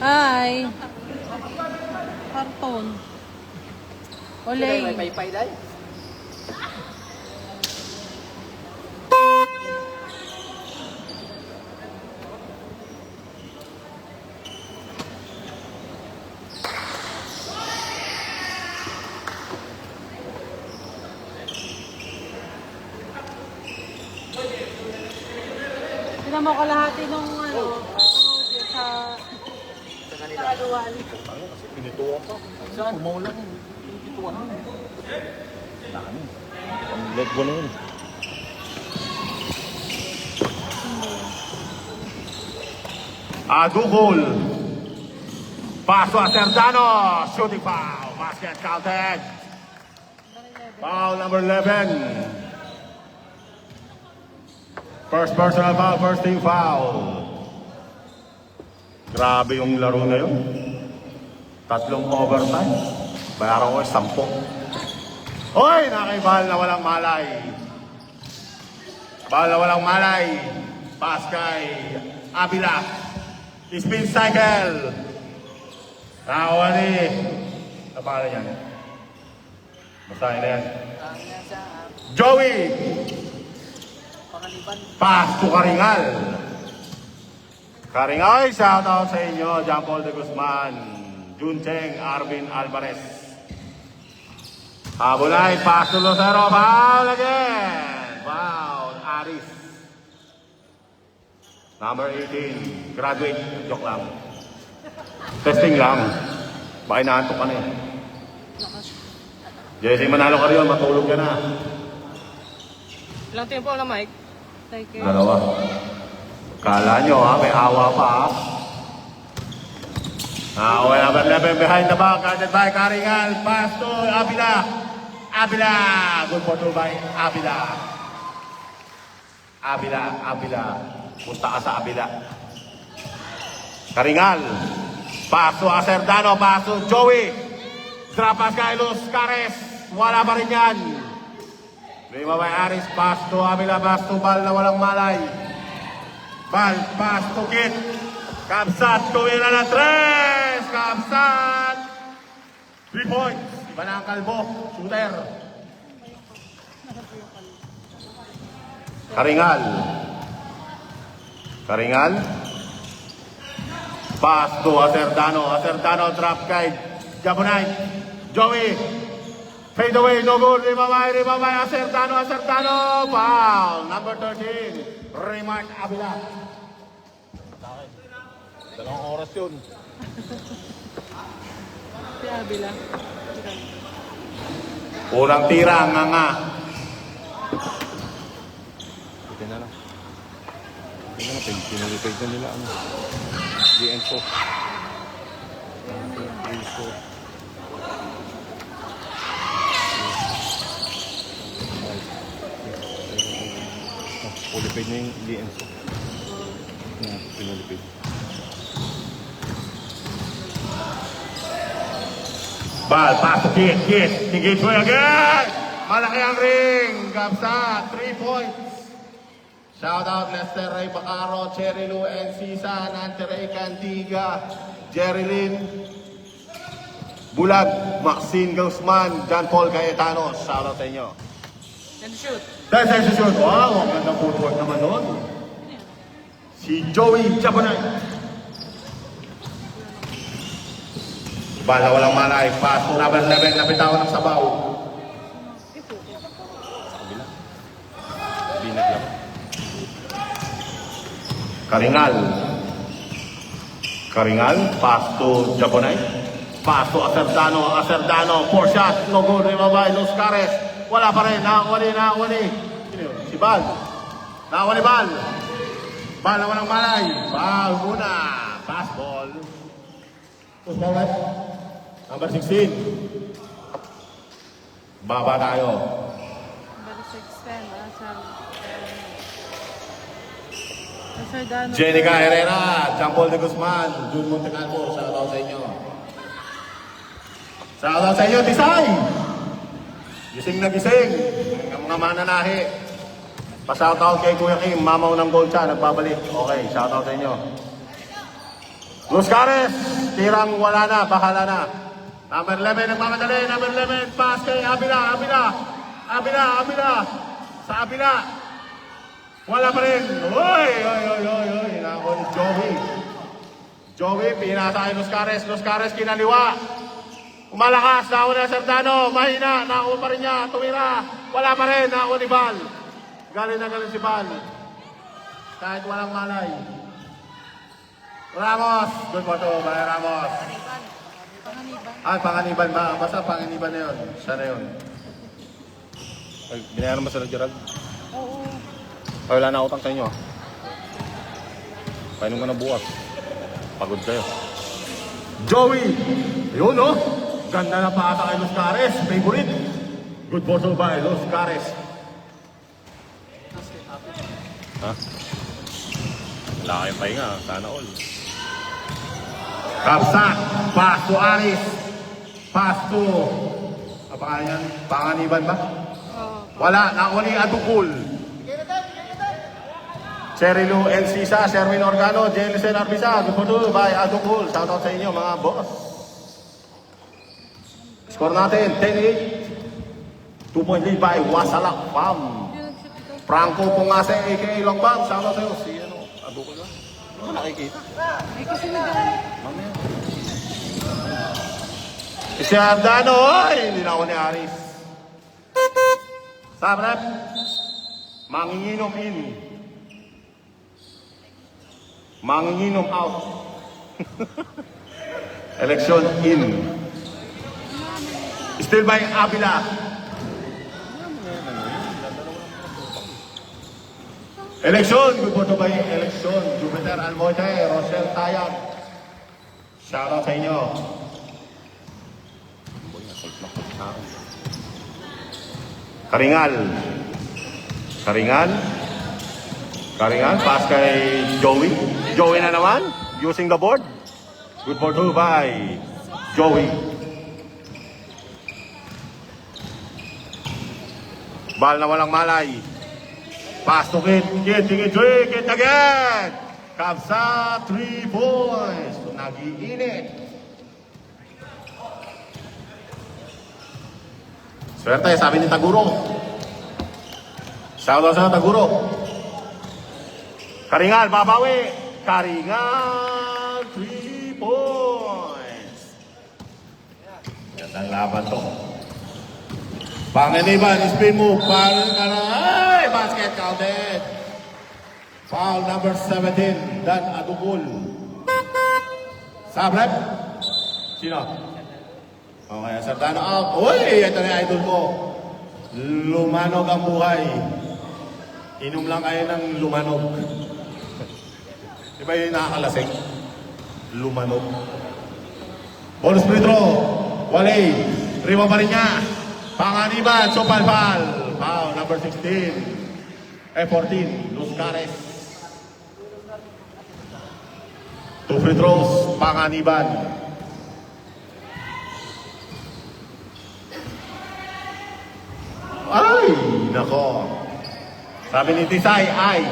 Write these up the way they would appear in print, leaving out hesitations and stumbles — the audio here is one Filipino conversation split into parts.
Hi. Karton. Olay. May paypay day. Tignan mo kalahati nung sa kaluwal. Kasi pinituwa pa. Saan? Pumaulan. Pinituwa na. Dami. Ang leg ko na yun. Dugol. Paso a Serdano. Shooting foul. Basket counted. Foul number 11. First personal foul, first team foul. Grabe yung laro na yun. 3 overtime. Bayaran ko 10. Hoy! Nakibahal na walang malay. Bahal na walang malay. Pass kay Avila. Spin cycle. Nakawali. Ano pangalan yan? Basahin na yan. Joey! Pass to Karingal. Karingal, shout out sa inyo. John Paul de Guzman, Jun Cheng, Arvin Alvarez. Habulay, pass to Lucero. Foul again. Foul, Aris. Number 18, graduate. Joke lang. Testing lang. Baka inaantok ka na eh. Jesse, manalo ka rin. Matulog ka na. Ilang tempo na, Mike? Take care. Dalawa. Kala nyo ha, may awa pa ha. Okay, number 11 behind the back, guarded by Karingal. Pass to Avila. Avila. Good for 2 by Avila. Avila. Punta ka sa Avila. Karingal. Pass to Acerdano. Pass to Joey. Drop pass kay Luz Cares. Wala pa rin yan. Lima by Aris. Pass to Avila. Pass to Bal na walang malay. Bal, pass to Kit. Kapsat, tumira na 3. Kapsat. 3 points. Iba na ang kalbo. Shooter. Karingal. Pass to Acerdano drop kay Jabonay. Joey. Fade away, no good. Ribabay. Acerdano. Foul. Number 13. Remark Avila. Dalawang oras yun. Si Avila. Unang tira, nga. Ito na lang. Pinulipid na nila ano. DN4. Pulipid na yung DN4. Pinulipid. Bal, pass to Kit. Engage mo again. Malaki ang ring. Gabsa, 3 points. Shout out Lester Ray Bacaro, Cherry Lou and Sisa, Nante Ray Cantiga, Jerry Lynn, Bulag, Maxine Guzman, John Paul Cayetano. Shout out sa inyo. And shoot. That's shoot. Wow, ang gandang footwork naman nun. Si Joey Jabonay. Bala walang malay. Pass to number 11. Napitawan ng sabaw. Sa kabila. Binag lang. Karingal. Pass to Jabonay. Pass to Acerdano. 4 shots. No good. Ribabay. Luz Cares. Wala pa rin. Nakawali. Si Bal. Nakawali Bal. Bal na walang malay. Bal muna. Pass ball. Push ball right. Number 16. Baba tayo. Number 16. Acerdano. Jenica Herrera, John Paul de Guzman, Jun Montecalvo, shout out sa inyo. Shout out sa inyo, Tisay! Gising na gising, ang mga mananahi. Pa-shout out kay Kuya Kim, mamaw ng gold siya, nagbabalik. Okay, shout out sa inyo. Los Cares, tirang wala na, bahala na. Number 11, nagmamadali. Number 11, pass kay Abila. Sa Abila. Wala pa rin. Uy. Nako ni Joey. Joey, pinasa kay Los Cares. Los Cares, kinaliwa. Umalakas, nako na Sardano. Mahina, nako pa rin niya. Tumira. Wala pa rin, nako ni Bal. Galing si Bal. Kahit walang malay. Ramos. Good po to, Bay Ramos. Ay, Panganiban ba? Basta Panganiban na yun. Siya na yun. Ay, binayaran mo sila, Gerald? Oo. Ay, wala na utang sa inyo. Painom ka na bukas. Pagod kayo. Joey! Yun, no? Ganda na paasa kay Los Cares. Favorite. Good for to by Los Cares. Ha? Wala kayong pahinga. Sana all. Kapsak. Pass to Aris. Pass to... Apa yan? Panganiban ba? Wala. Nakuli Adukul. Cherilu El Sisa, Sherwin Organo, Jelisen Arbisa, good for two by Adukul. Shoutout sa inyo mga boss. Score natin, 10-8. 2-point lead by Wasalak Pam. Franco Pongase, a.k.a. Longbang. Shoutout sa iyo. Si ano, Adukul ba? Ano nakikita? Ay, kasi nagdaan. Mamaya. Si Ardano, ay! Hindi na ako ni Aris. Sabrep. Manginginom in. Manginginom out. Election in. Still by Abila. Election. Good po to by election. Jupiter Almoite, Rochelle Tayag. Shoutout sa inyo. Karingal, pass kay Joey. Joey na naman, using the board. Good for two by Joey. Bal na walang malay. Pass to Kid again. Kapsa, 3 points. Nag-iinit. Swerte, sabi ni Taguro. Shoutout sa Taguro. Karingal, babawi. Karingal, 3 points. Gandang laban to. Panganiban, spin move. Ay, basket counted. Foul number 17, Dan Adukul. Sabrep. Sino? Okay, Sardano out. Uy, ito na idol ko. Lumanog ang buhay. Inom lang kayo ng lumanog. Di ba yung nakakalasing? Lumanog. Bonus free throw. Wale. Rima pa rin niya. Panganiban. Sopalpal. Foul number 16. 14. Los Cares. 2 free throws. Panganiban. Ay, nako. Sabi ni Tisay, ay.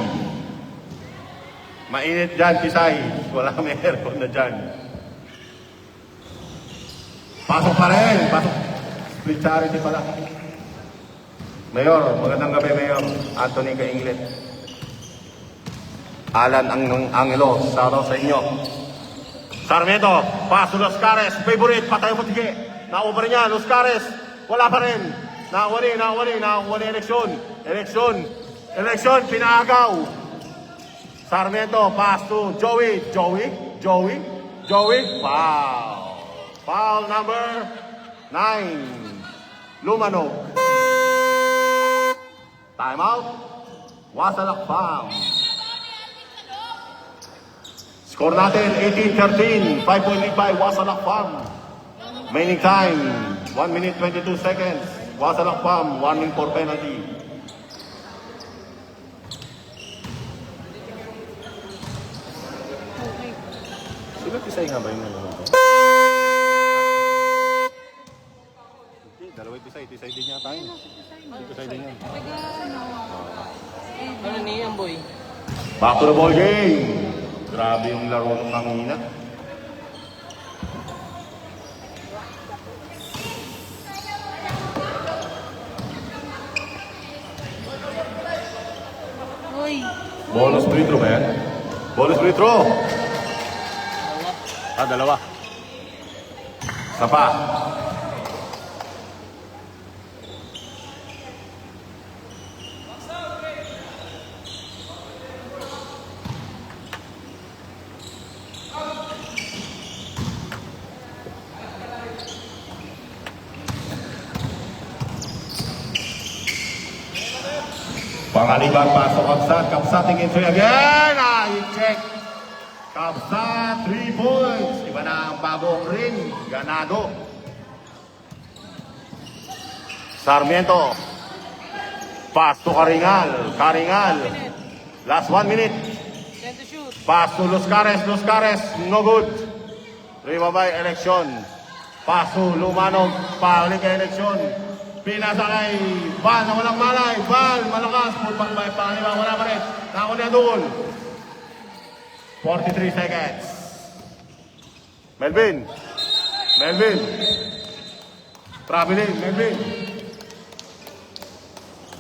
Mainit dyan, Tisay. Wala may aircon na dyan. Pasok pa rin. Pasok. Split charity pala. Mayor, magandang gabi, Mayor. Anthony Kainglet. Alan Angelo, shoutout sa inyo. Sarmiento, paso Los Cares. Favorite, patay mo tige. Naubar niya, Los Cares. Wala pa rin. Nakawali, eleksyon, pinaagaw. Sarmiento, pass to Joey, foul number 9, Lumanog. Time out, Wasalak Farm. Score natin, 18-13, 5-point lead by Wasalak Farm. Remaining time, 1 minute 22 seconds. Wasalak Farm, warning for penalty. Sila Tisay nga ba yung nanonood? Hindi, dalawa Tisay din yata yun. Tisay din yan. Ano niyan, boy? Back to the ball game. Grabe yung laro ng kanina. free throw ba yan? Bonus free throw. Dalawa. Isa pa. Pangalibang pasok Kabsat. Kabsat tingin three again. I-check. Kabsat 3 points. Iba na ang bagong ring. Ganado. Sarmiento. Pass to Karingal. Karingal. Last 1 minute. 10 to shoot. Pass to Los Cares. Los Cares. No good. Rimabay eleksyon. Pass to Lumanog. Pauling kay eleksyon. Pinasa kay Val na walang malay. Val, malakas. Pulpak by Pangaliwa. Wala pa rin. Nakuli na doon. 43 seconds. Melvin. Melvin. Traveling. Melvin.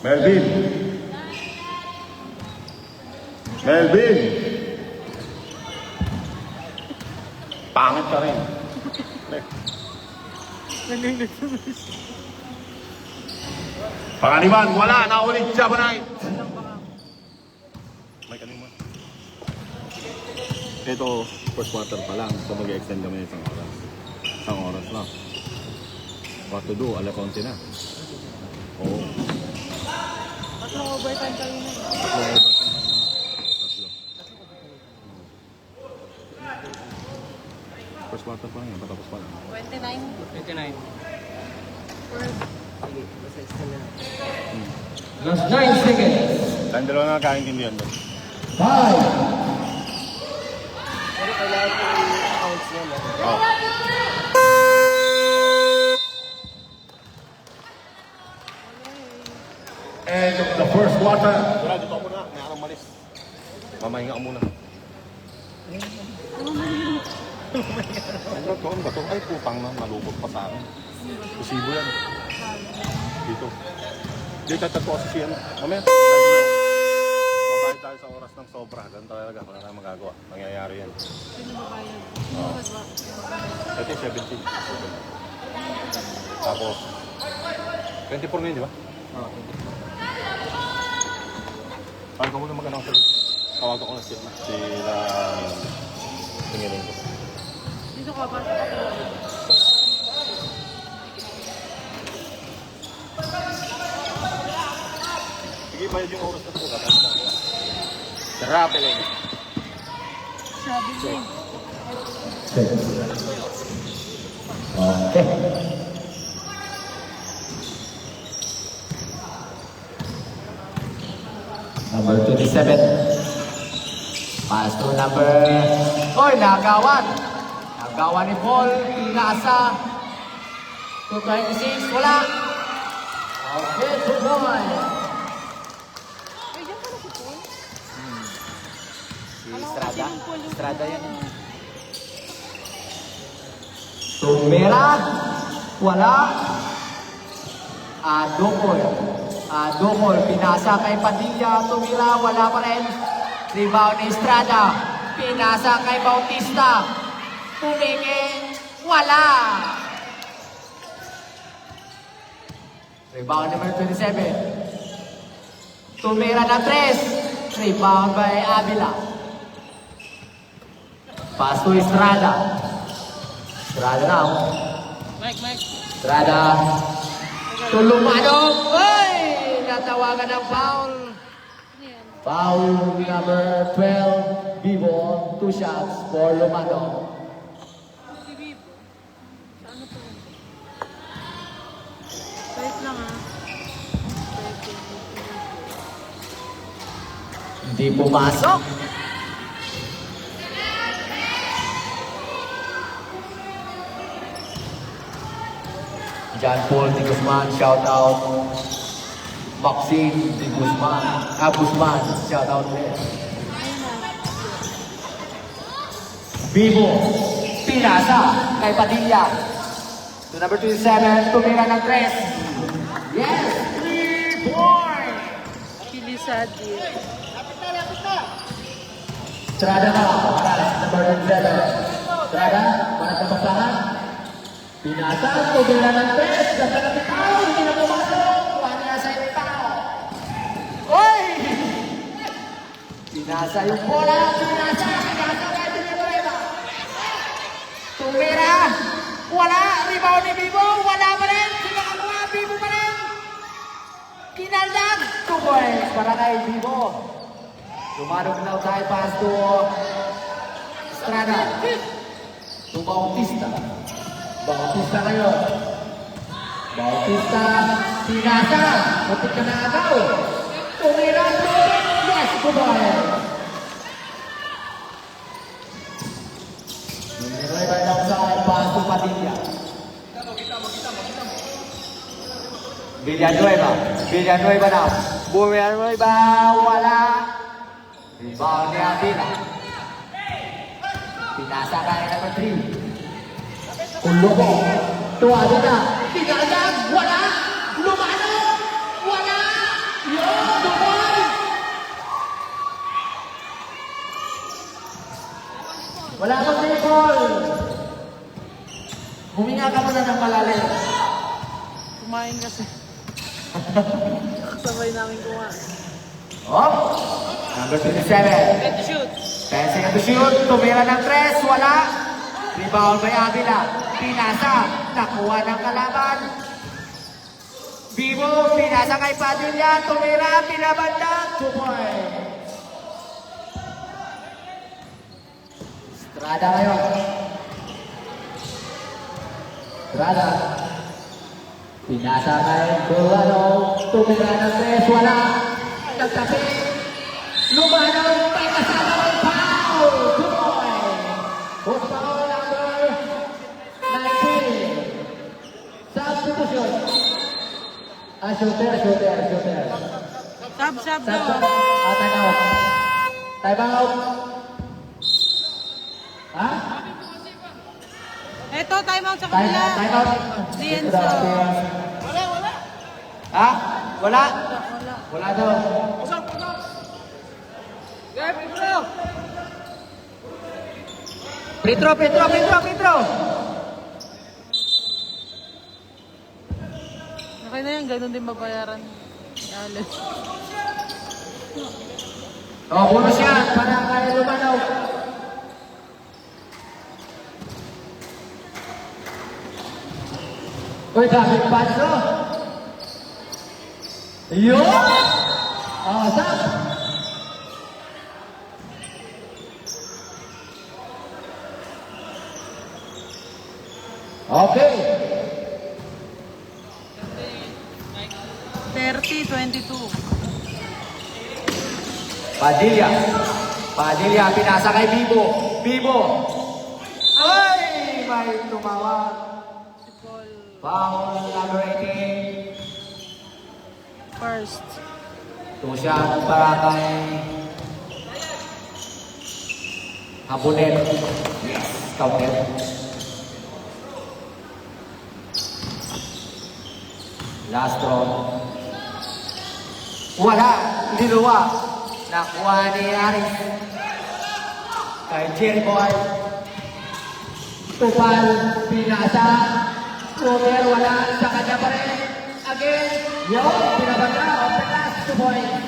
Melvin. Melvin. Pangit ka rin. Pangaliban, wala. Naulit siya ba na? May kanima. Ito, first quarter pa lang. So mag-extend kami isang oras. Isang oras lang. What to do? Alas 11 na. Oo. Tatlong overtime kami na. Tatlo. First quarter pa lang yan. Patapos pa lang. 29. Last 9 seconds. Tayong dalawa nga kaintindihan doon. 5. Pero kailangan ko yung accounts niya, no? Oh. And the first quarter. Wala, dito ako muna. May akong malis. Mamahinga ka muna. Ano to? Ano ba to? Ay, putang na. Malupot pa sa akin. Posibo yan. Dito. Dito tatat ko kasi siya. Mamaya. Mabayad tayo sa oras ng sobra. Ganun talaga. Wala na magagawa. Nangyayari yan. Sino babayad? Ito yung 17. Tapos, 24 na yun, di ba? Oo. Tawag ko muna mag-announce sa dito. Tawagan ko na sila. Tinginin ko. Dito ka ba? Sige, bayad yung oras na ito. Sarap lang. Sabi niya. Okay. Number 27. Pass to number... Oy, nagawan. Nagawan ni Paul. Pinasa. 226. Wala. Okay, 2 point. Ay, diyan pala si Paul. Si Estrada. Estrada yan. Ano? Tumira. Wala. Adokol. Adokol. Pinasa kay Padilla. Tumira. Wala pa rin. Rebound ni Estrada. Pinasa kay Bautista. Tumingin. Wala. Rebound number 27. Tumira na 3. Rebound by Avila. Pass to Estrada. Estrada now. Mike. Estrada. Tulumadong. Uy! Natawagan ng foul. Ano yan? Foul number 12. Vivo. 2 shots for Lumadong. Si Bibo. Ano to? Wait lang ah. Hindi pumasok. John Paul Di Guzman, shout out. Maxine Di Guzman, Guzman, shout out there. Vivo, pinasa kay Padilla. To number 27, tumira ng 3. Yes, 3 points. Pilisad din. Estrada na, para number 7. Estrada, para sa pasahan. Pinasa, tubira ng press, ganda ng bitaw, hindi na pumasok. Wala sa bitaw. Oy! Pinasa yung bola, pinasa kay Villanueva. Tumira, wala, rebound ni Bibo, wala pa rin, sinakakuha, Bibo pa rin. Kinaldag, 2 points para kay Bibo. Tumarog na tayo pass to Estrada. To Bautista. Bautista ngayon. Bautista, pinasa, mutik ka na agaw. Tumira, yes, goodbye. Villanueva daw sa pass to Padilla. Villanueva daw. Villanueva, wala. Rebound ni Avila. Pinasa kay number 3. Ulobo. Tuwado na. Pinagag. Wala. Lumano. Wala. Yun. Tumoy. Wala kang recall. Huminga ka muna ng malalim. Kumain kasi. Sabay namin kumain. Oh. Number 27. Get to shoot. Pensing to shoot. Tumira ng 3. Wala. Rebound by Avila. Pinasa. Nakuha ng kalaban. Bibo. Pinasa kay Padilla. Tumira. Pinabanda. 2 points. Estrada ngayon. Estrada. Pinasa kay Burano. Tumira ng 3. Wala. Nagtapi. Lumano. May kasama ng foul. 2 points. Post foul number 19. Substitution. Shooter. Sub Time daw. out. Time out. Ha? Eto, time out sa Time kanila. out. Lienzo. Ha? Wala? Wala. Wala daw. Petro. Okay na yan, ganun din mabayaran. Alex. Oh, bonus yan para kay Lumanaw. Uy, traffic patch no? Yun! Oh, saan? Okay. 30-22. Padilla, pinasa kay Bibo. Ay, may tumawag. Si Paul. Foul number 18. First. Ito siya para kay Habunet. Yes, counted. Last throw. Wala, liluwa. Nakuha ni Aris. Kay Jerry Boy. Tupal, pinasa. Roger, wala. Sa kanya pa rin. Again. Yun, pinabanda. Open last, 2 points.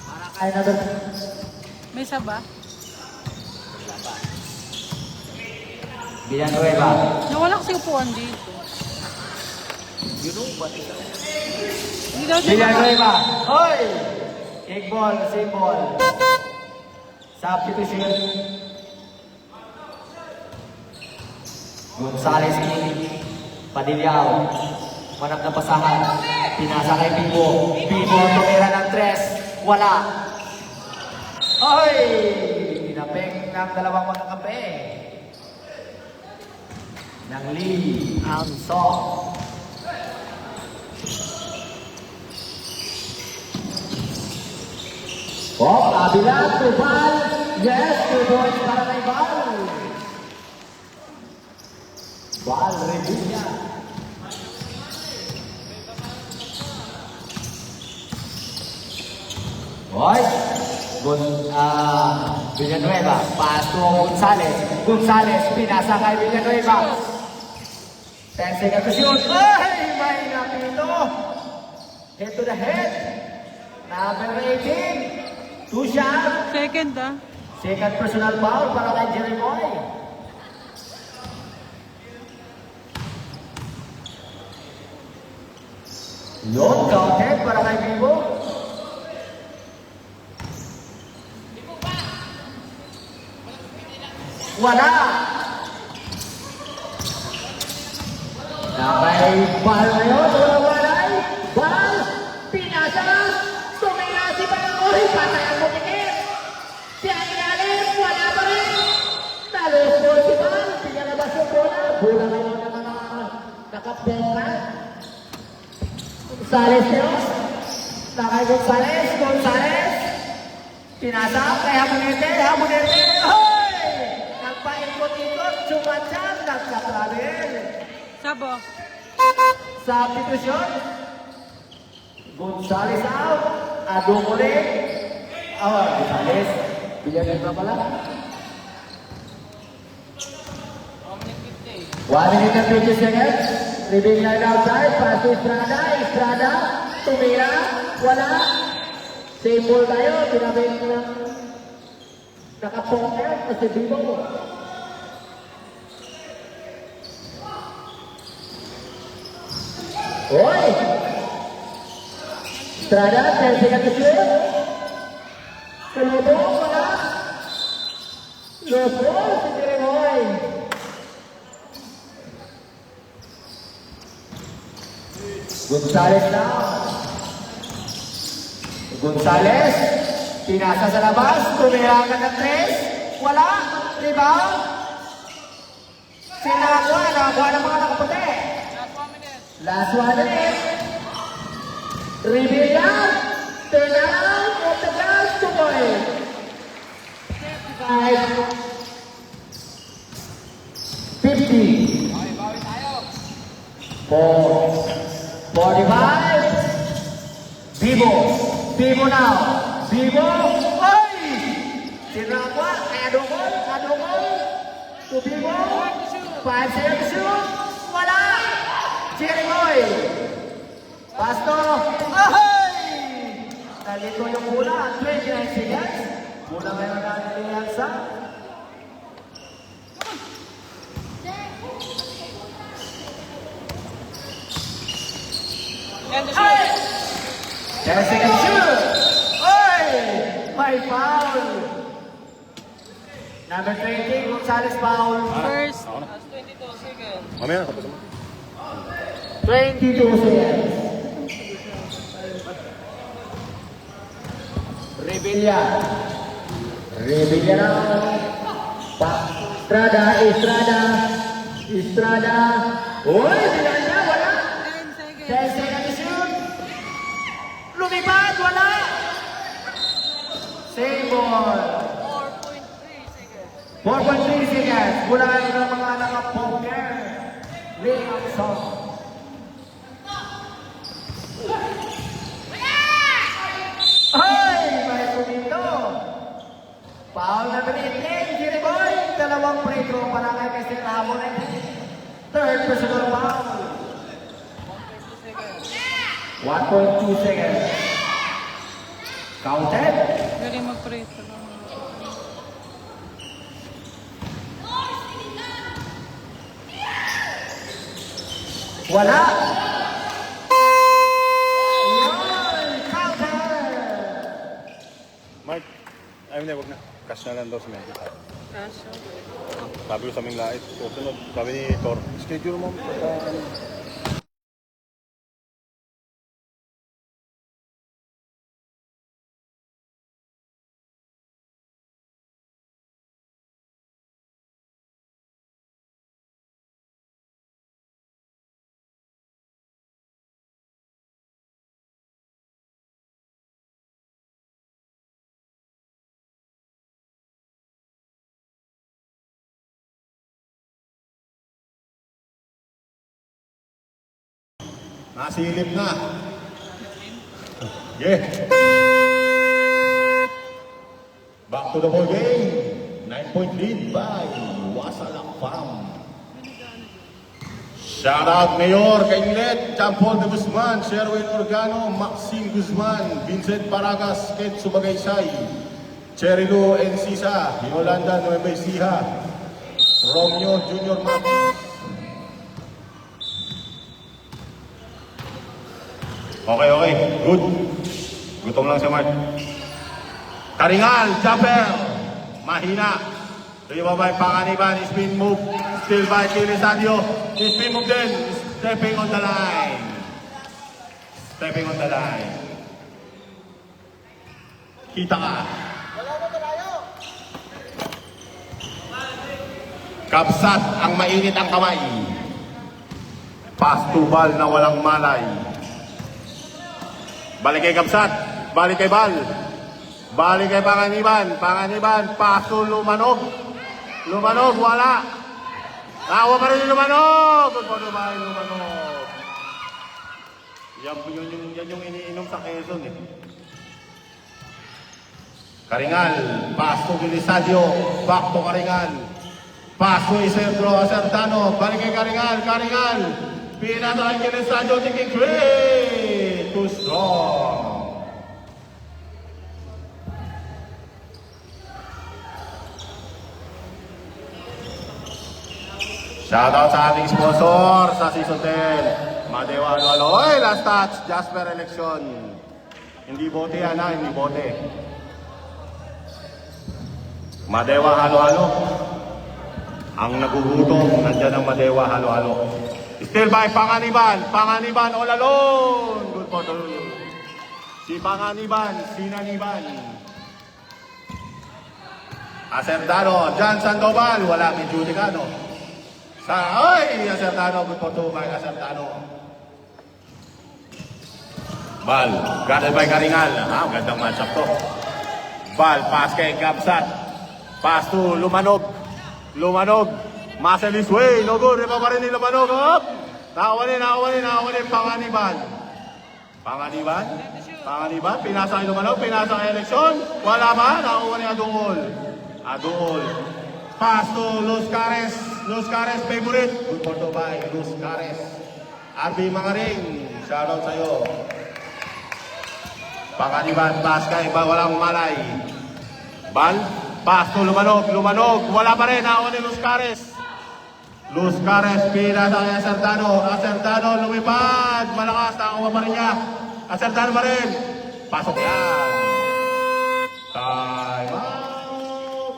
Para kay number. May isa ba? Villanueva. Nawala kasi upuan dito. You know what is that? Hindi daw siya Villanueva. Hoy! Kick ball, same ball. Substitution. Gonzales Padillao. Manap na pasahan. Pinasa kay Bibo. Bibo tumira ng 3. Wala. Hoy! Pinapeng ng dalawang magkakampi. Ng Lee Ansong. Oh, Avila, Tupal. Yes, 2 points para kay Val. Val Revilla. Hoy, Villanueva, pass to Gonzales. Gonzales, pinasa kay Villanueva. 10 seconds to shoot. Ay, may napito. Head to the head. Number 18. Two shot. Second Second personal foul para kay Jerry Boy. Yun, counted para kay Vivo. Wala. Nakay ball na yun. Wala-walay. Ball. Pinasa. Tumira si Balakoy. Patay ang bumikit. Siya ilalim. Wala pa rin. Nalusbol si Ball. Pinalabas yung bola. Bola ngayon na mga nakapera. Gonzales yun. Nakay Gonzales. Gonzales. Pinasa. Kaya Habonete. Habonete. Hoy! Nagpaikot-ikot. Sumatsyat. Nagkatravel. Sabo. Substitution. Gonzales out. Adong ulit. Gonzales. Villanueva pala. 1 minute and 50 seconds. Living line outside. Pass to Estrada. Estrada. Tumira. Wala. Same ball tayo. Pinabay ko lang. Nakapoker. Kasi Vivo. Oi! Estrada, 10 seconds to shoot. Lobo, wala. Lobo, si Jeremy. Gonzales now. Gonzales, pinasa sa labas, tumirangan ng 3. Wala, rebound. Nakakuha ng mga nakaputi. Last 1 minute. Revilla. Turn around. Off the glass. 2 points. 50. 45. Vivo. Vivo now. Vivo. Ay! Tinakwa. Adokol. To Vivo. 5 seconds to shoot. Wala. Jerry Boy. Pasto. Ahay! Nalito yung bola. 29 seconds. Bola ngayon natin ni Yansa. Ay! 10 seconds shoot. Ay! May foul. Number 20, Gonzales foul. First. Mamaya na, tapos mo. 22 seconds. Revilla. Revilla now. Estrada. Uy, bilang niya, wala. 10 seconds to shoot. Lumipad, wala. Same ball. 4.3 seconds. Mula ng mga naka-poker. Layup song. Ay! May kumito. Foul na binigyan. Jerry Boy. 2 free throw para kay Mr. Ramon. Third personal foul. 1.2 seconds. Counted. Galing mag-prito. Wala. Yun! Counter! Mark, ayaw na, huwag na. Cash na lang daw sa medyo. Kaso. Sabi ko sa aming lait. Susunod, sabi ni Tor, schedule mo. Nasilip na. Yeah. Back to the ball game. 9-point lead by Wasalak Farm. Shout out Mayor Kainlet, John Paul de Guzman, Sherwin Organo, Maxine Guzman, Vincent Paragas, Ken Subagaysay, Cherry Lou Encisa, Yolanda Nueva Ecija, Romeo Junior Matis. Okay, good. Gutom lang si Mark. Karingal, jumper, mahina. Lima by Panganiban, spin move, still by Kili Sadio. Spin move din, stepping on the line. Stepping on the line. Kita ka. Kapsat ang mainit ang kamay. Pastubal na walang malay. Balik kay Kapsat, balik kay Bal. Balik kay Panganiban, Panganiban, paso lumanog. Lumanog, wala. Nakuha pa rin yung lumanog. Good for Dubai, lumanog. Yan yung iniinom sa Quezon eh. Karingal, paso Gilisadio, back to Karingal. Paso Isidro Acertano, balik kay Karingal, Karingal. Pinatay Gilisadio, thinking great, too strong. Shoutout sa ating sponsor sa Season 10. Madewa Halo-Halo. Oy, last touch. Jasper Election. Hindi bote yan ha, hindi bote. Madewa Halo-Halo. Ang nagugutom, nandyan ang Madewa Halo-Halo. Still by Panganiban. Panganiban all alone. Good for the... Si Panganiban, Sinaniban. Acerdano, Jan Sandoval. Wala, may Judicano. Ay, Acertano, good for two by Acertano. Bal, guarded by Karingal. Gandang matchup to. Bal, pass kay Kapsat. Pass to Lumanog. Lumanog. Marcelis way, no good. Ripa pa rin ni Lumanog. Up! Nakawanin. Panganiban. Panganiban, pinasa kay Lumanog, pinasa kay Eleksyon. Wala ba? Nakakuha ni Adungol. Pass to Los Cares favorite. Good for Dubai, Los Cares. RB Mangaring, shoutout sa'yo. Panganiban, pass kay walang malay. Bal, pass to Lumanog, wala pa rin, ako ni Los Cares. Los Cares, pinasa kay Acertano, lumipad, malakas, nakakuha pa rin niya. Acertano pa rin, pasok yan. Time out.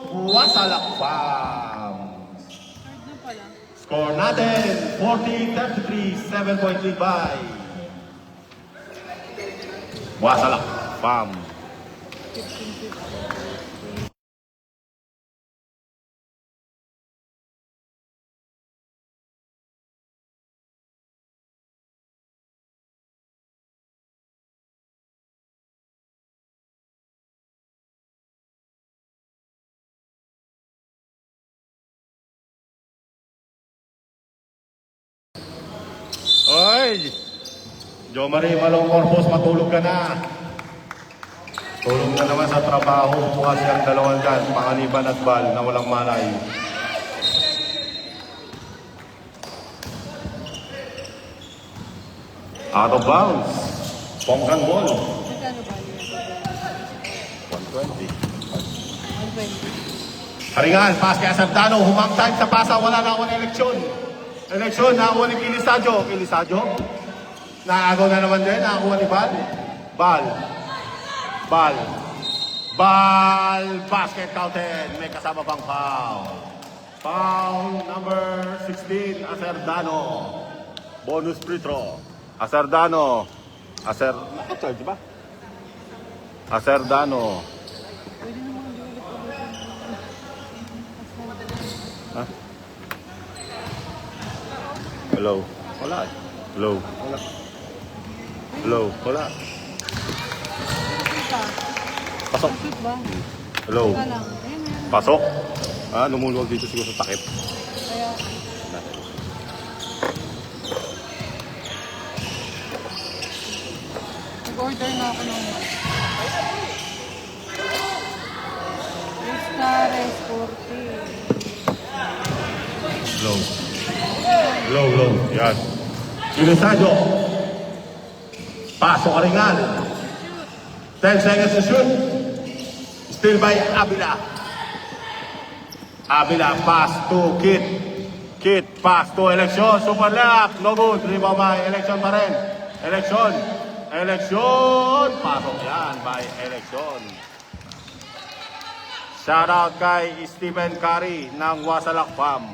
Wasalak Farm. Score natin, 40-33, 7-point lead by Wasalak Farm. Oy! Jo Marie Malong Corpus, matulog ka na. Tulog na naman sa trabaho. Bukas yung dalawang dyan. Panganiban at Bal na walang malay. Out of bounds. Pongkang ball. 120. Haringan, pass kay Acertano. Humangtay sa pasa. Wala na ako ng eleksyon. Eleksyon, nakakuha ni Kilisadio. Nakagaw na naman din, nakakuha ni Bal. Bal, basket counted. May kasama pang foul. Foul number 16, Acerdano. Bonus free throw. Acerdano. Nakacharge ba? Acerdano. Ha? Hello. Wala. Hello. Wala. Hello. Wala. Pasok. Hello. Pasok. Lumuluwag dito siguro sa takip. Kaya, nag-order na ako ng Cares, 40. Low. Low. Yan. Ilisadyo. Pasok Karingal. 10 seconds to shoot. Still by Abila. Abila, pass to Kit. Kit, pass to Eleksyon. Super lock. No good. Rebound by Eleksyon pa rin. Eleksyon. Pasok yan by Eleksyon. Shoutout kay Stephen Curry ng Wasalak Farm.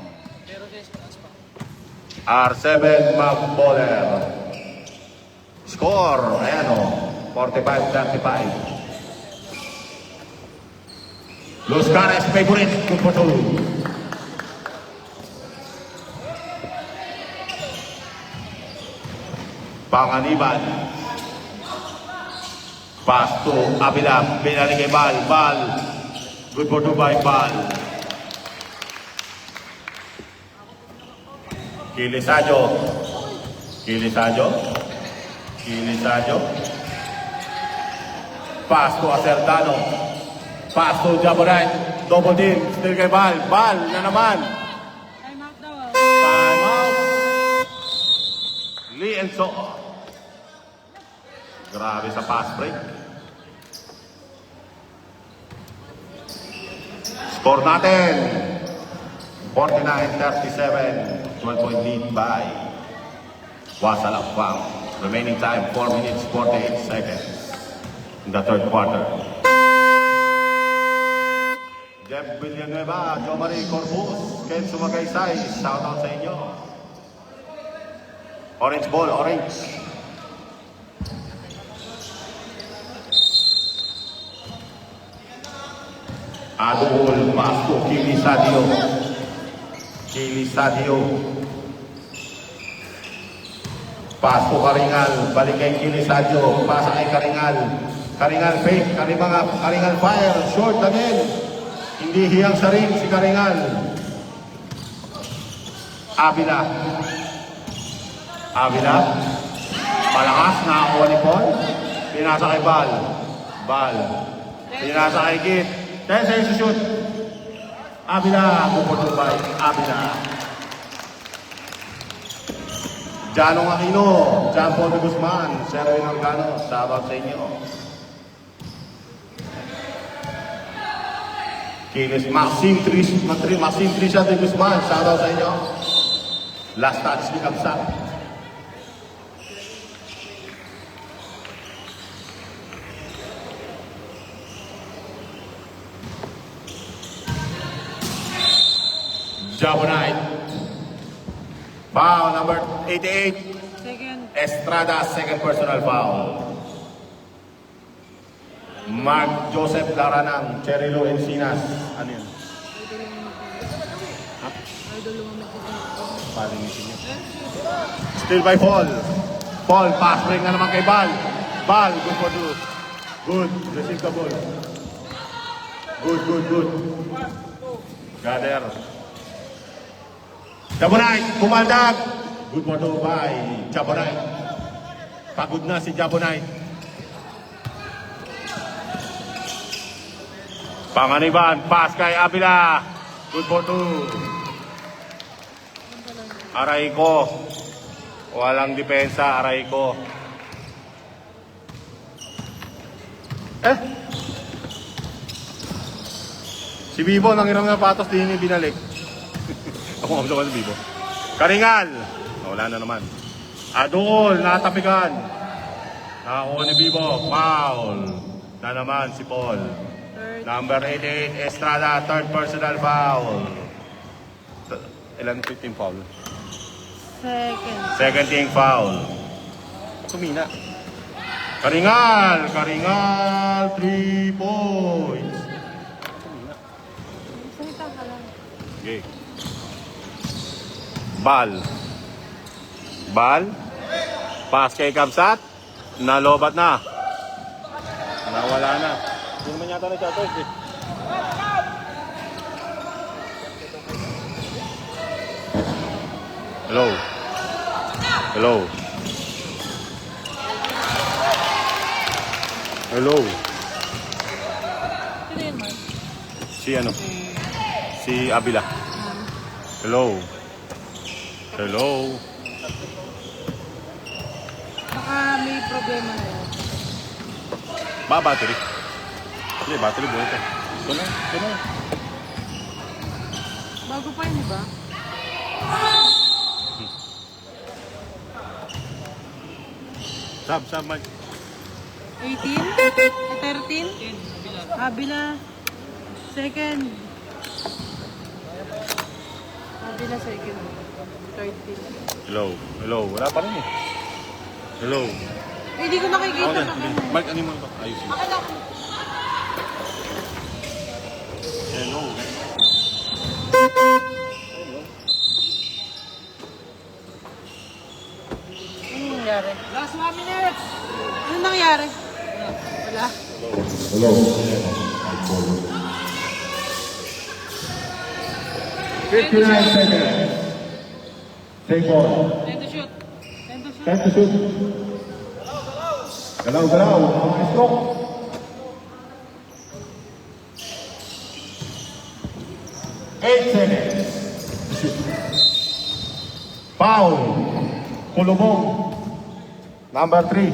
R7 Magballer. Score, ayan o, 45-35. Los Cares favorite, good for two. Panganiban. Pass to Abila, binalik kay Bal. Good for two by Bal. Kilisadyo. Pass to Acerdano. Pass to Jabonay. Double team. Still kay Bal. Bal na naman. Time out daw. Time out. Lee and So. Grabe sa pass break. Score natin. 49-37. 12-point lead by Wasalak Farm. Remaining time 4 minutes 48 seconds in the third quarter. Jeff Villanueva, Jo Marie Corpus, Ken Sumagaysay, shout out sa inyo. Orange ball, orange. Adol, Pasto, Kilisadio. Pasto Karingal, balik kay Kilisadio, pasa kay Karingal. Karingal fake, Karingal fire, short again. Hindi hiyang sa ring si Karingal. Abila. Malakas, nakakuha ni Paul. Pinasa kay Bal. Pinasa kay Kit. 10 seconds to shoot. Abila, puputubay. Abila. Janong Aquino, John Paul de Guzman, Serwin Organo, sabat sa inyo. Kilis Maxim Trisha de Guzman, sabat sa inyo. Last touch ni Kamsat. Jabonite. Foul number 88. Second. Estrada, second personal foul. Mark Joseph Laranang, Cherilo Encinas. Ano yun? Palinisin niyo. Still by Paul. Paul, pass break na naman kay Bal. Bal, good for two. Good, receive the ball. Good. Gather. Jabonite, pumaldag. Good for two by Jabonite. Pagod na si Jabonite. Panganiban, pass kay Abila. Good for two. Aray ko. Walang depensa, aray ko. Si Bibo, nangiram na patos, di niya binalik. Ako ang sa Bibo. Karingal. Wala na naman. Adol, natapikan. Nakakuha ni Bibo. Foul. Na naman si Paul. Number 88, Estrada, third personal foul. Ilan 15 foul? Second team foul. Sumina. Karingal, 3 points. Salita ka lang. Okay. Bal. Pass kay Kamsat. Nalobat na. Nawala na. Hindi naman yata na siya eh. Hello. Sino yun, Mark? Si ano? Si Abila. Hello. Hello. Baka may problema na yan. Ba, battery. Hindi, battery buhay ka. Ito na. Bago pa yun, di ba? Sab, Mike. 18? 13? Abila. Second. Abila second. 13. Hello. Wala pa rin eh. Hello. Hindi ko nakikita sa kanya. Mike, ano mo ito? Ayusin. Hello. Ano nangyari? Last 1 minute! Ano nangyari? Wala. Hello. 59 seconds. Take ball. Time to shoot. Time to shoot. Time to shoot. Galaw. Mga stroke. Eight seconds. Foul. Kulubong. Number 3.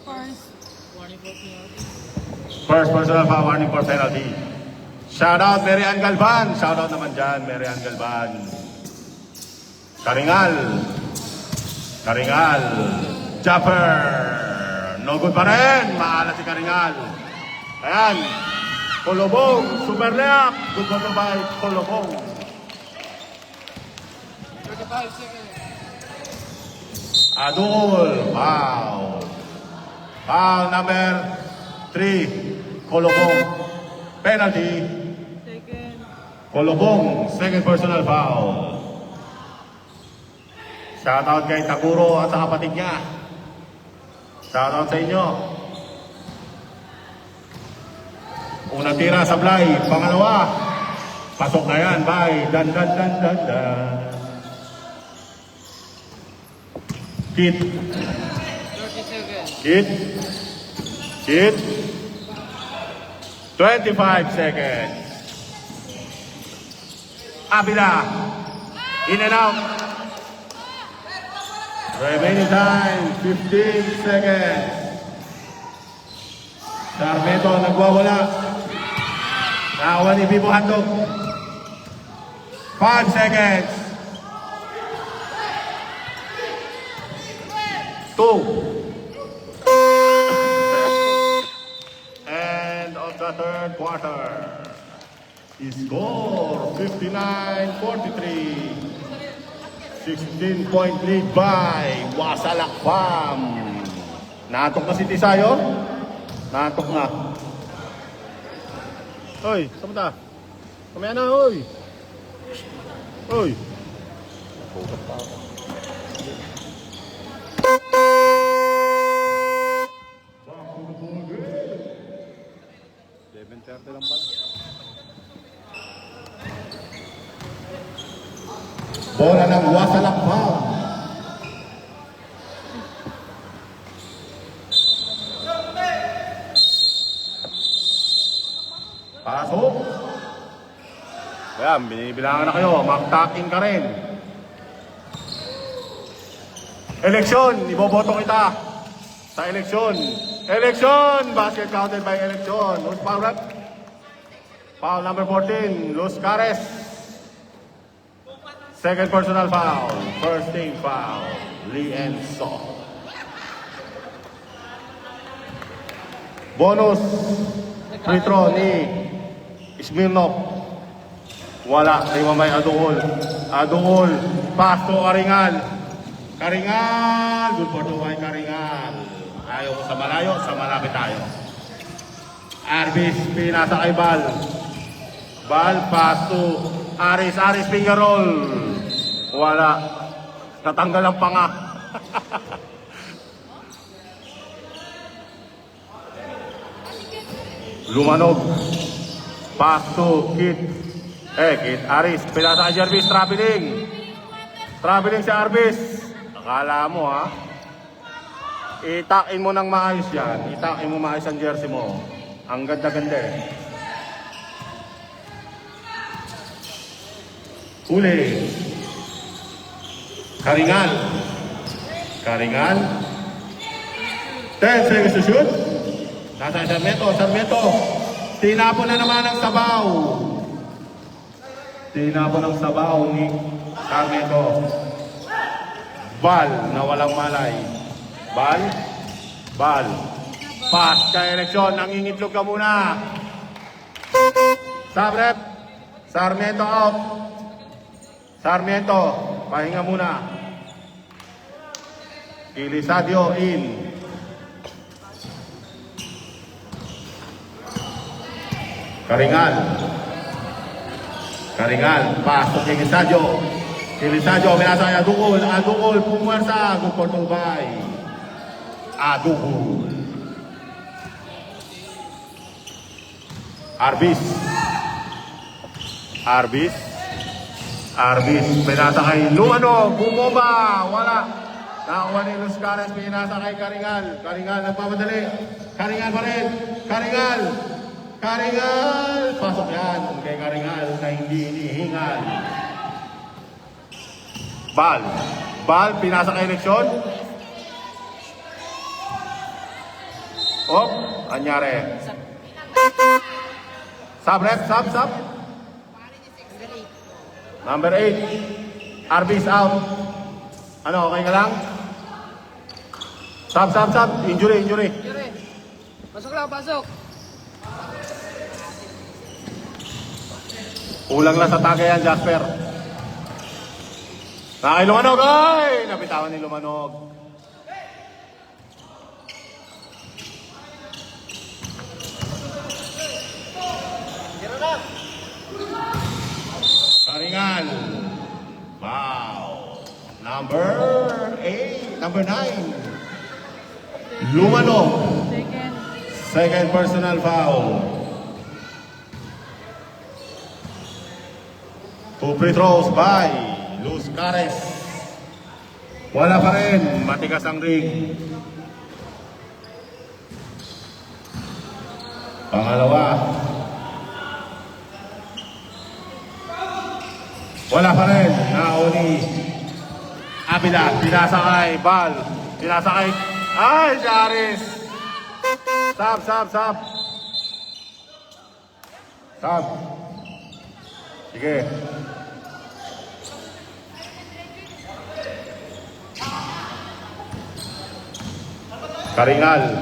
First. Warning for penalty. First personal foul, warning for penalty. Shout out Mary Ann Galvan. Shout out naman dyan, Mary Ann Galvan. Karingal. Japper. No good pa rin. Maalat si Karingal. Ayan. Kolobong. Super layup. Good ball by Kolobong. 35 seconds. Adul. Foul. Foul number 3. Kolobong. Penalty. Second. Kolobong, second personal foul. Shoutout kay Takuro at sa kapatid niya. Shoutout sa inyo. Unang tira sa Blay, pangalawa. Pasok na yan, bye. Dan. Kit. 30 seconds. Kit. 25 seconds. Abila. In and out. Remaining time, 15 seconds. Sarmeto nagwawala. Nakawa ni Bibo Handog. 5 seconds. 2. And of the third quarter, score 59-43. 16-point lead by Wasalak Farm. Natok na si Tisayo? Natok na. Hoy, saan mo ta? Kamaya na, hoy. Hoy. Focus pa ako. 7:30 lang pala. Bola ng Wasalak Farm. Pasok. Ayan, binibilangan na kayo. Mag-tuck-in ka rin. Eleksyon, iboboto kita sa eleksyon. Eleksyon, basket counted by eleksyon. Who's foul rep? Foul number 14, Los Cares. Second personal foul. First team foul, Lienzo. Bonus, free throw ni Smirnov. Wala, kay Mamay Adungol. Adungol, pass to Karingal. Karingal, good for two kay Karingal. Ayaw ko sa malayo, sa malapit tayo. Arbis, pinasa kay Bal. Bal, pass to Aris, finger roll. Wala, natanggal ang panga. Lumanog. Pass to Kit. Kit Aris. Pinasa kay Jervis. Traveling. Traveling si Arbis. Akala mo ha. Itakin mo ng maayos yan. Itakin mo maayos ang jersey mo. Ang ganda-ganda eh. Huli. Karingal. Karingal. 10 seconds to shoot. Nasa Sarmiento. Sarmiento. Tinapon na naman ang sabaw. Tinapon ang sabaw ni Sarmiento. Bal na walang malay. Bal. Bal. Pass kay eleksyon. Nangingitlog ka muna. Sabrep. Sarmiento out. Sarmiento. Pahinga muna. Ilisadio in. Karingal. Karingal. Pasok kay Ilisadio. Ilisadio. Minasa kay Adukol. Adukol. Pumwersa. Good for Tubay. Adukol. Arbis. Arbis. Arbis. Pinasa kay Luano. Bumomba. Wala. Nakakuha ni Los Cares. Pinasa kay Karingal. Karingal nagpapadali. Karingal pa rin. Karingal. Karingal. Pasok yan. Kay Karingal na hindi inihingal. Bal. Bal. Pinasa kay eleksyon. Oh. Anyari. Sub rep. Sub. Sub. Number 8. Arbis out. Ano, okay ka lang? Sub. Injury. Yuri. Pasok lang, pasok. Kulang lang sa tagay yan, Jasper. Nakay Lumanog, ay! Napitawan ni Lumanog. Karingal. Wow. Number 8. Number 9. Lumanog. Second personal foul. 2 free throws by Los Cares. Wala pa rin. Matigas ang ring. Pangalawa. Wala pa rin. Nauni. Abila. Pinasa kay Bal. Pinasa kay... Ay, Jaris. Sab. Sab. Sige. Karingal.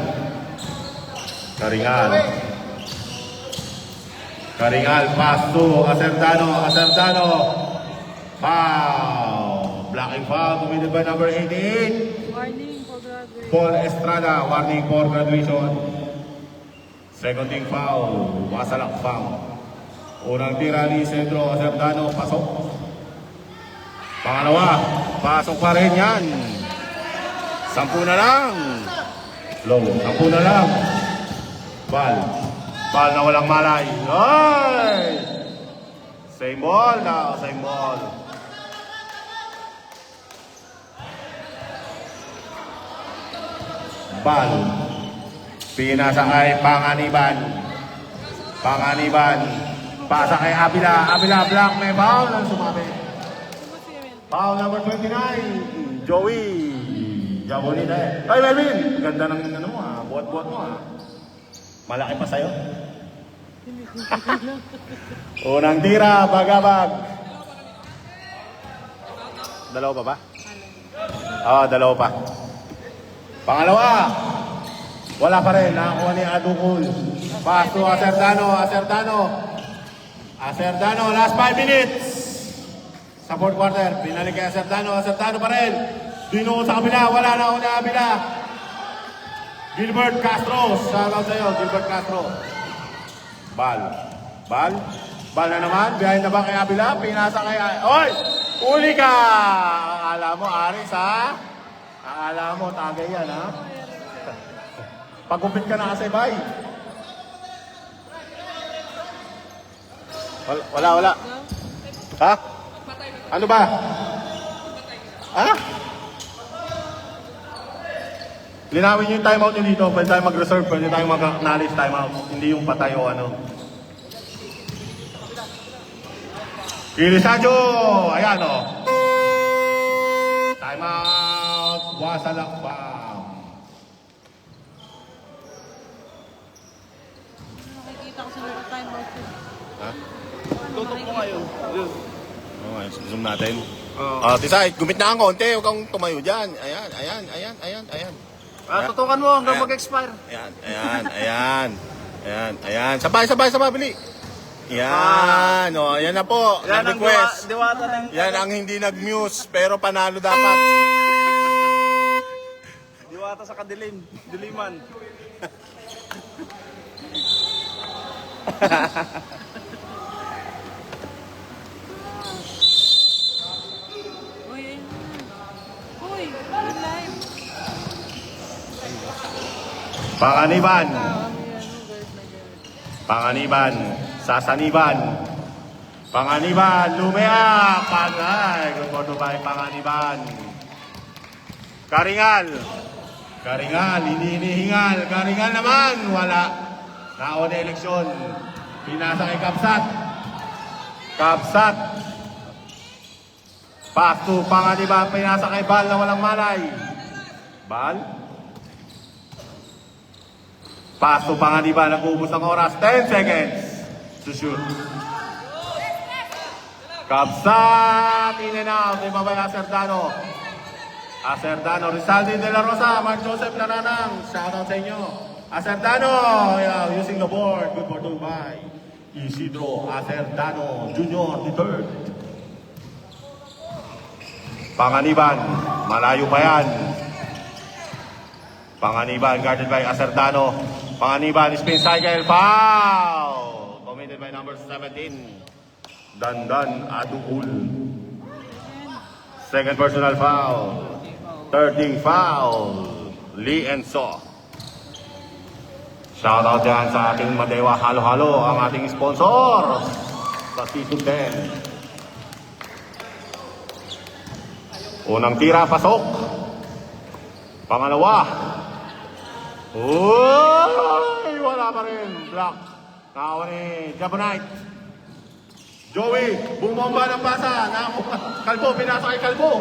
Pass to Acertano. Foul. Blocking foul committed by number 88. Warning for graduate. Paul Estrada. Warning for graduation. Second team foul. Wasalak foul. Unang tira ni Cedro Acertano. Pasok. Pangalawa. Pasok pa rin yan. 10 na lang. Low. 10 na lang. Bal na walang malay. Ay! Same ball na. Same ball. Bal. Pinasa kay Panganiban. Pasa kay Abila. Black. May foul ang sumabi. Foul number 29. Joey. Jabonita eh. Ay, Melvin! Ganda ng ano mo ha. Buhat-buhat mo ha. Malaki pa sa'yo. Unang tira, bagabag. Dalawa pa ba? Dalawa pa. Pangalawa. Wala pa rin. Nakakuha ni Adukol. Pass to Acertano. Last 5 minutes. Sa fourth quarter. Pinalik kay Acertano pa rin. Dinuot sa kabila, wala na una kabila. Gilbert Castro, shoutout sa'yo, Gilbert Castro. Bal na naman, behind the back kay Abila, pinasa kay... Oy! Uli ka! Akala mo, Aris ha? Akala mo, tagay yan ha? Pagupit ka na kasi, bay. Wala. Ha? Ano ba? Ha? Linawin nyo yung timeout nyo dito. Pwede tayo mag-reserve. Pwede tayo mag-acknowledge timeout. Hindi yung patay o ano. Kilisadyo! Ayan o. Time out. Wasalak pa. Nakikita ko sa mga time out. Ha? Tutok mo ngayon. Okay, zoom natin. Tisay, gumit na ang konti. Huwag kang tumayo dyan. Ayan. Tutukan mo hanggang Ayan. mag-expire. Ayan. Sabay, bili. Yan. O, yan na po. Yan ang Nag-request. diwata ng... Yan ang hindi nag-muse, pero panalo dapat. Diwata sa kadilim. Diliman. Uy, ayun. Uy, live. Panganiban. Kami yan, guys, na guys. Panganiban. Sasaniban. Panganiban. Lumeak. Pagay. Good for Dubai. Panganiban. Karingal. Hindi hinihingal. Karingal naman. Wala. Naon na eleksyon. Pinasa kay Kapsat. Pass to Panganiban. Pinasa kay Bal na walang malay. Bal. Pass to Panganiban. Nag-ubos ng oras. 10 seconds to shoot. Kapsat. In and out. Di ba ba Acerdano? Rizaldi de la Rosa. Mark Joseph Lananang. Shoutout sa inyo. Acerdano. Yeah, using the board. Good for Dubai. Isidro Acerdano Jr. the third. Panganiban. Malayo pa yan. Panganiban guarded by Acerdano. Panganiban spin cycle. Foul. Committed by number 17. Dandan Aduul. Second personal foul. 13 foul. Lee and So. Shoutout dyan sa ating Madewa Halo-Halo, ang ating sponsor sa Season 10. Unang tira, pasok. Pangalawa. Uy! Wala pa rin. Block. Nakawa ni Jabonite. Joey, bumomba ng pasa. Kalbo, pinasa kay Kalbo.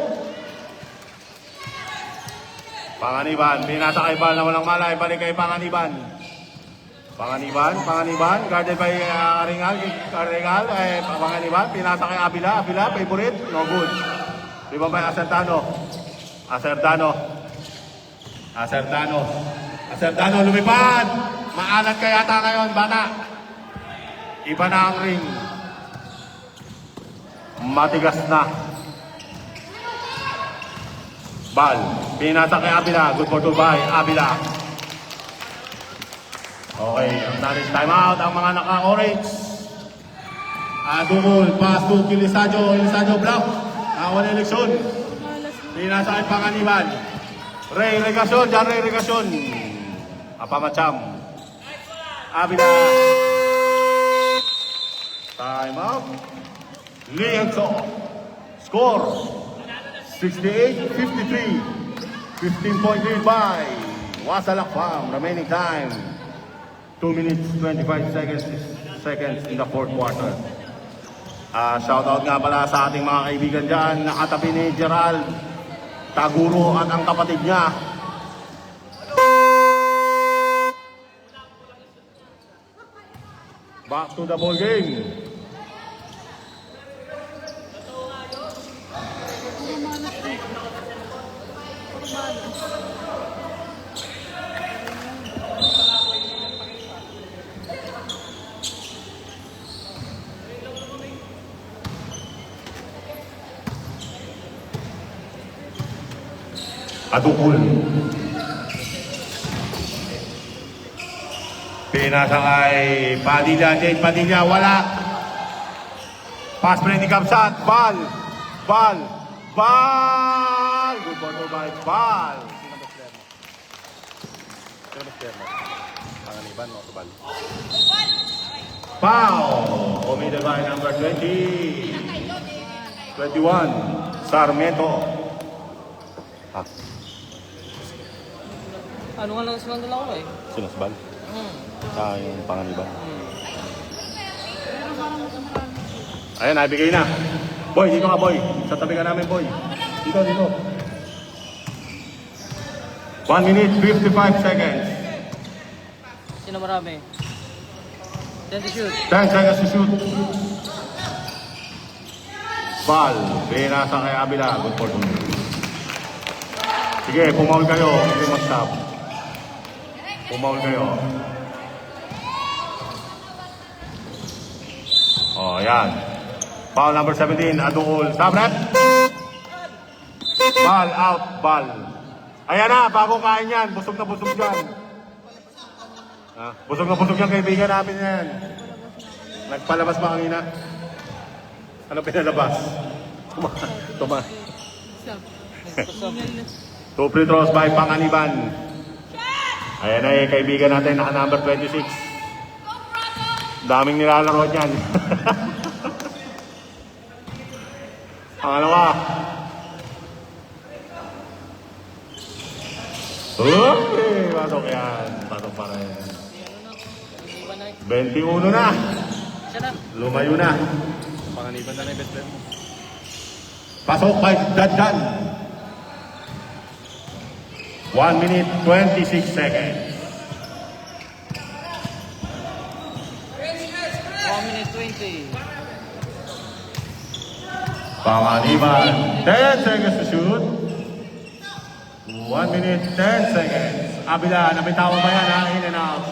Panganiban, pinasa kay Bal na walang malay. Balik kay Panganiban. Panganiban, guarded by Karingal, Panganiban, pinasa kay Abila, favorite, no good. Di ba ba Acerdano, lumipad! Maalat ka yata ngayon, bana. Iba na ang ring. Matigas na. Bal, pinasa kay Abila, good for Dubai, Abila. Okay, ang talis timeout ang mga naka-orange. Dumul, pass to Kilisadyo block. Awan eleksyon. Pinasa kay Panganiban. Ray Regasyon. Apamacham. Abila. Timeout. Lienzo. Score. 68-53. 15-point lead by Wasalak Farm. Remaining time. 2 minutes 25 seconds in the fourth quarter. Shoutout nga pala sa ating mga kaibigan dyan, nakatabi ni Gerald Taguro at ang kapatid niya. Back to the ball game. Adukul. Pinasa kay Jade Padilla, wala. Pass play ni Kapsat, ball. Good ball to by ball. Panganiban mo, Tubal. Foul. Committed by number 20. 21. Sarmiento. Ano nga lang silang dalawa eh? Sino, si Bal? Yung Panganiban. Ayan, nabigay na. Boy, dito ka, boy. Sa tabi ka namin, boy. Dito, dito. 1 minute, 55 seconds. Sino marami? 10 to shoot. 10 seconds to shoot. Ball. Pinasa kay Abila. Good for two. Sige, pumaul kayo. Hindi mag-stop. Pumaul kayo. Oh, yan. Foul number 17, Adul. Stop, rep. Ball, out, ball. Ayan na, bagong kain yan. Busog na busog yan. Busog na busog yan, kaibigan namin yan. Nagpalabas ba kanina? Ano pinalabas? Tuma. Two free throws by Panganiban. Ayan na eh, kaibigan natin, naka number 26. Daming nilalaro niyan. Pangalawa. Okay, pasok yan. Pasok pa rin. 21 na. Siya na. Lumayo na. Panganiban na na yung best player mo. Pasok by Daddan. 1 minute, 26 seconds. 1 minute 20. Panganiban, 10 seconds to shoot. 1 minute, 10 seconds. Abila, nabitawan ba yan ha? In and out.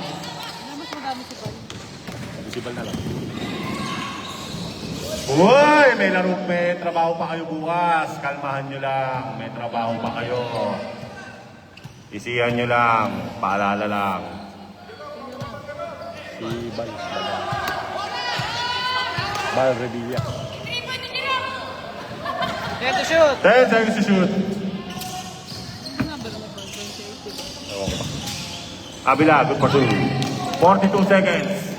Visible na lang. Uy, may trabaho pa kayo bukas. Kalmahan nyo lang, may trabaho pa kayo. Isihan nyo lang, paalala lang. Si Bal Revilla. 10 to shoot. 10 seconds to shoot. Abila, good for two. 42 seconds.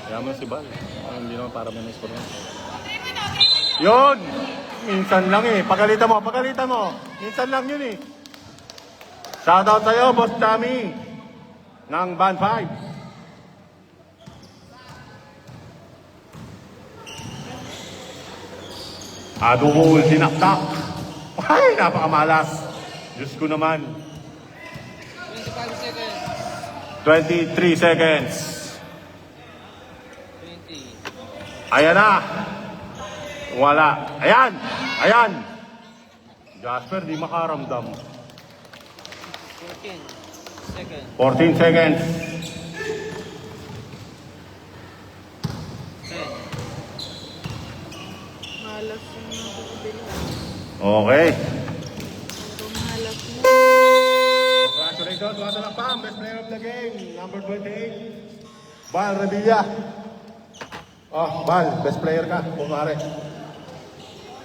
Kaya mo si Bal. Hindi naman para may score na. Yun! Minsan lang eh. Pagalitan mo, pagalitan mo. Minsan lang yun eh. Shoutout sa'yo, Boss Chami. Ng Band 5. Adul, sinaktak. Ay, napakamalas. Diyos ko naman. 25 seconds. 23 seconds. 20. Ayan na. Wala. Ayan. Ayan. Jasper, di makaramdam. 14 seconds. 14 seconds. 10. Okay. Congratulations, mga talakpang. Best player of the game, number 28. Bal Revilla. Oh, Bal, best player ka. Kumare.